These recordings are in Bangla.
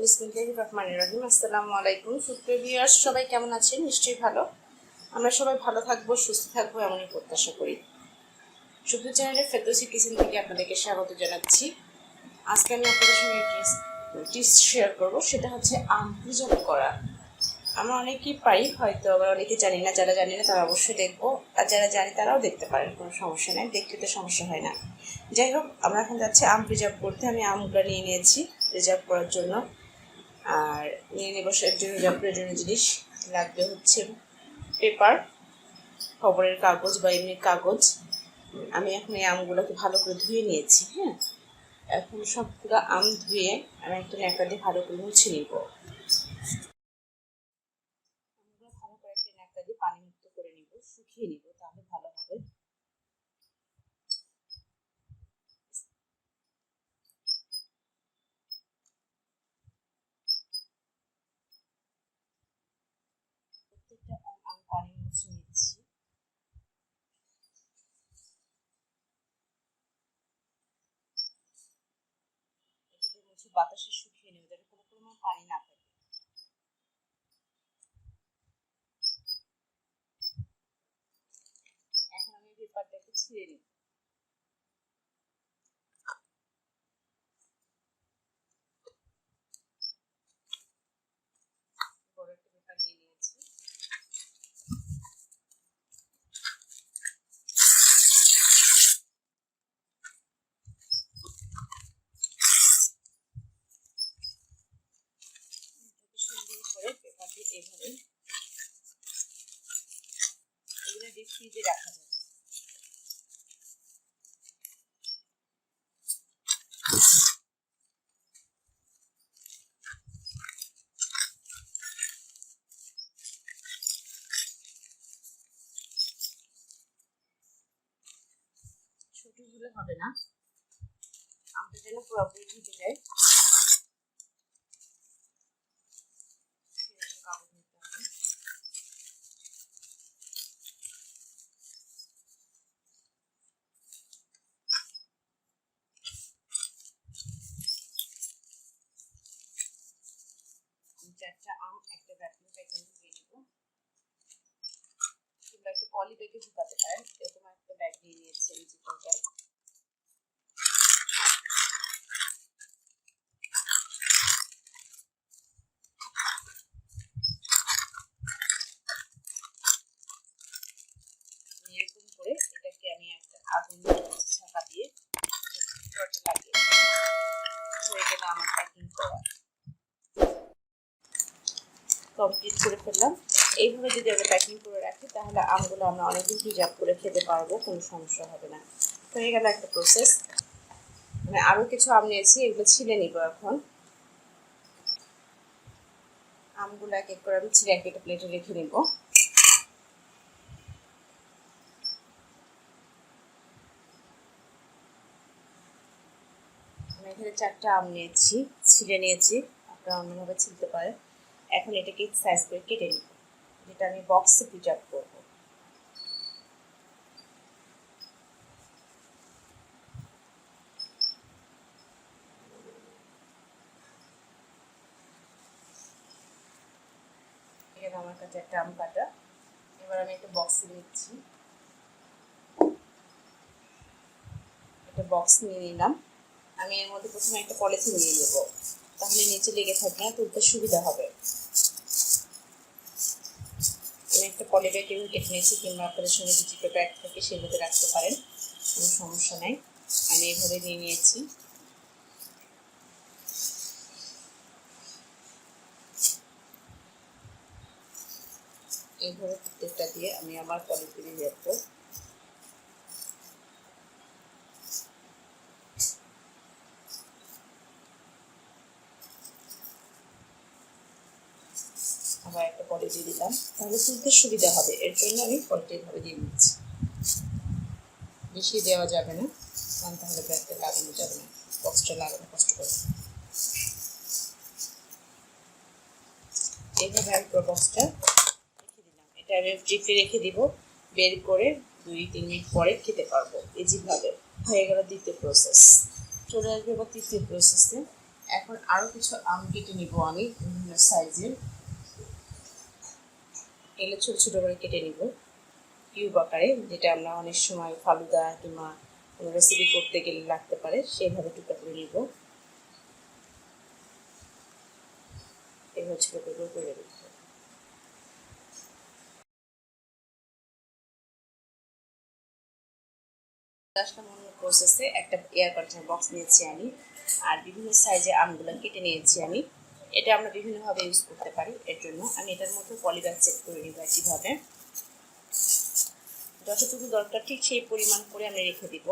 বিসমিল্লাহির রহমানির রহিম। আসসালামু আলাইকুম সুপ্রিয় ভিউয়ার্স, সবাই কেমন আছেন? নিশ্চয়ই ভালো। আমরা সবাই ভালো থাকবো, সুস্থ থাকবো এমনই প্রত্যাশা করি। সুপ্রিয় চ্যানেলের ফেরদৌসি কিচেন থেকে আপনাদেরকে স্বাগত জানাচ্ছি। আজকে আমি আপনাদের সঙ্গে টিপস শেয়ার করবো, সেটা হচ্ছে আম প্রিজার্ভ করা। আমরা অনেকেই পারি, হয়তো আবার অনেকে জানি না। যারা জানি না তারা অবশ্যই দেখবো, আর যারা জানি তারাও দেখতে পারেন, কোনো সমস্যা নেই, দেখতে তো সমস্যা হয় না। যাই হোক, আমরা এখন যাচ্ছি আম প্রিজার্ভ করতে। আমি আমগুলো নিয়ে নিয়েছি প্রিজার্ভ করার জন্য। আর নিয়ে নেব জন্য যা প্রয়োজনীয় জিনিস লাগবে হচ্ছে পেপার, খবরের কাগজ বা এমনি কাগজ। আমি এখন এই আমগুলোকে ভালো করে ধুয়ে নিয়েছি। হ্যাঁ, এখন সবগুলো আম ধুয়ে আমি একটা ন্যাকড়া দিয়ে ভালো করে মুছে নিব। আমগুলো ভালো করে একটা ন্যাকড়া দিয়ে পানি মুক্ত করে নিব, শুকিয়ে নিব, তাহলে ভালো হবে। প্রত্যেকটা আম আমি পানি মুছে নিচ্ছি। এটাতে মুছে বাতাসে শুকিয়ে নেব, যাতে কোনো পরিমাণ পানি না থাকে। এখন আমি পেপারটাকে ছিঁড়ে নিব। বড় একটা পেপার নিয়ে নিয়েছি। সুন্দর করে পেপারটি এভাবে এগুলো ডিপ ফ্রিজে রাখা যাবে। ছোট হলে হবে না, আমটা যেন পুরোপুরি ঢেকে যায়। কাগজ নিতে হবে। চারটা আম একটা ভ্যাকুয়াম প্যাকের দিয়ে নিব, কিংবা একটা পলি ব্যাগে ঢুকাতে পারেন। এরকম একটা ব্যাগ নিয়ে নিয়েছি, জিপার ব্যাগ। এরকম করে এটাকে আমি একটা আগুন ছাকা দিয়ে লাগিয়ে হয়ে গেলে আমার প্যাকিং করা কমপ্লিট করে ফেললাম। এইভাবে যদি আমরা প্যাকিং করে রাখি, তাহলে আমগুলো আমরা অনেকদিন প্রিজার্ভ করে খেতে পারবো, কোনো সমস্যা হবে না। হয়ে গেল একটা প্রসেস। মানে আরও কিছু আম নিয়েছি, এগুলো ছিলে নিব। এখন আমগুলো এক এক করে আমি ছিলে একটা প্লেটে রেখে নিব। আমি এখানে চারটা আম নিয়েছি, ছিলে নিয়েছি, আপনারা অন্যভাবে ছিলতে পারেন। এখন এটাকে সাইজ করে কেটে নিব, যেটা আমি বক্সে প্রিজার্ভ করব। এখানে আমার কাছে একটা আম কাটা। এবার আমি একটা বক্সে নিচ্ছি, একটা বক্স নিয়ে নিলাম। আমি এর মধ্যে প্রথমে একটা পলিথিন নিয়ে নেব, তাহলে নিচে লেগে থাকবে না, তুলতে সুবিধা হবে। আমি একটা পলি ব্যাগ কেটে নিয়েছি, কিংবা আপনাদের সঙ্গে যে জিপে ব্যাগ থাকে সেগুলোতে রাখতে পারেন, কোনো সমস্যা নাই। আমি এইভাবে নিয়ে নিয়েছি। এইভাবে প্রত্যেকটা দিয়ে আমি আমার পলিথিনে রাখবো। আবার একটা পলি দিয়ে দিলাম, তাহলে তুলতে সুবিধা হবে, এর জন্য আমি পলিটা এইভাবে দিয়ে নিচ্ছি। বেশি দেওয়া যাবে না, কারণ তাহলে ব্যাগটা লাগানো যাবে না, বক্সটা লাগানো কষ্ট করে। এইভাবে আমি পুরো বক্সটা রেখে দিলাম। এটা আমি ফ্রিজে রেখে দিব, বের করে 2-3 মিনিট পরে খেতে পারবো। এই যেভাবে হয়ে গেল দ্বিতীয় প্রসেস। চলে আসবে এবার তৃতীয় প্রসেসে। এখন আরও কিছু আম কেটে নিব আমি বিভিন্ন সাইজের। এগুলো ছোটো ছোটো করে কেটে নিব কিউব আকারে, যেটা আমরা অনেক সময় ফালুদা কিংবা কোনো রেসিপি করতে গেলে লাগতে পারে, সেইভাবে টুকরা করে নিব। এভাবে ছোটো করে করে নিব। আসলাম অন্য প্রসেসে একটা এয়ার কন্টেনার বক্স নিয়েছি আমি, আর বিভিন্ন সাইজে আমগুলো কেটে নিয়েছি আমি। এটা আমরা বিভিন্নভাবে ইউজ করতে পারি। এর জন্য আমি এটার মধ্যে পলিব্যাগ সেট করে নিব একইভাবে। যতটুকু দরকার ঠিক সেই পরিমাণ করে আমি রেখে দিব।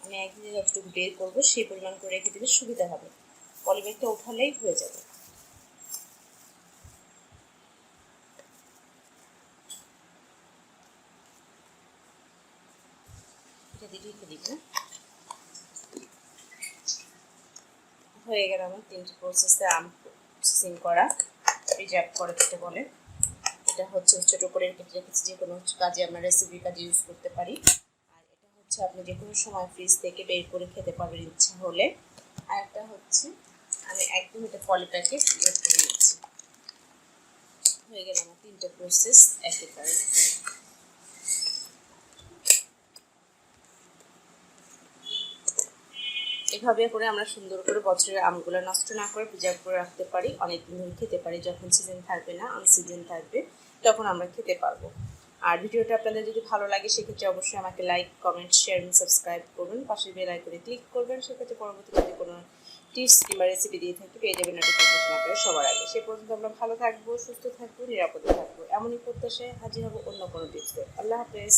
আমি একদিনে যতটুকু বের করবো সেই পরিমাণ করে রেখে দিলে সুবিধা হবে, পলিব্যাগটা উঠালেই হয়ে যাবে। এটা দিয়ে রেখে দিব। হয়ে গেল আমার 3টি প্রসেসে আম প্রসেসিং করা, প্রিজার্ভ করা যেটা বলে। এটা হচ্ছে ছোটো করে কেটে রেখেছি, যে কোনো কাজে আমরা রেসিপির কাজে ইউজ করতে পারি। আর এটা হচ্ছে আপনি যে কোনো সময় ফ্রিজ থেকে বের করে খেতে পারবেন ইচ্ছা হলে। আর একটা হচ্ছে আমি একদম এটা পলিব্যাগে ইউজ করে নিচ্ছি। হয়ে গেল আমার 3টে প্রসেস একেবারে। এভাবে করে আমরা সুন্দর করে বছরের আমগুলো নষ্ট না করে প্রিজার্ভ করে রাখতে পারি, অনেক দিন ধরে খেতে পারি। যখন সিজন থাকবে না, আনসিজন থাকবে, তখন আমরা খেতে পারবো। আর ভিডিওটা আপনাদের যদি ভালো লাগে সেক্ষেত্রে অবশ্যই আমাকে লাইক, কমেন্ট, শেয়ার এবং সাবস্ক্রাইব করবেন। পাশের বেল আইকনে ক্লিক করবেন, সেক্ষেত্রে পরবর্তীতে যদি কোনো টিপস কিংবা রেসিপি দিয়ে থাকি পেয়ে যাবেন নোটিফিকেশন আকারে সবার আগে। সে পর্যন্ত আমরা ভালো থাকবো, সুস্থ থাকবো, নিরাপদে থাকবো, এমনই প্রত্যাশায় হাজির হবো অন্য কোনো টিপসে। আল্লাহ হাফেজ।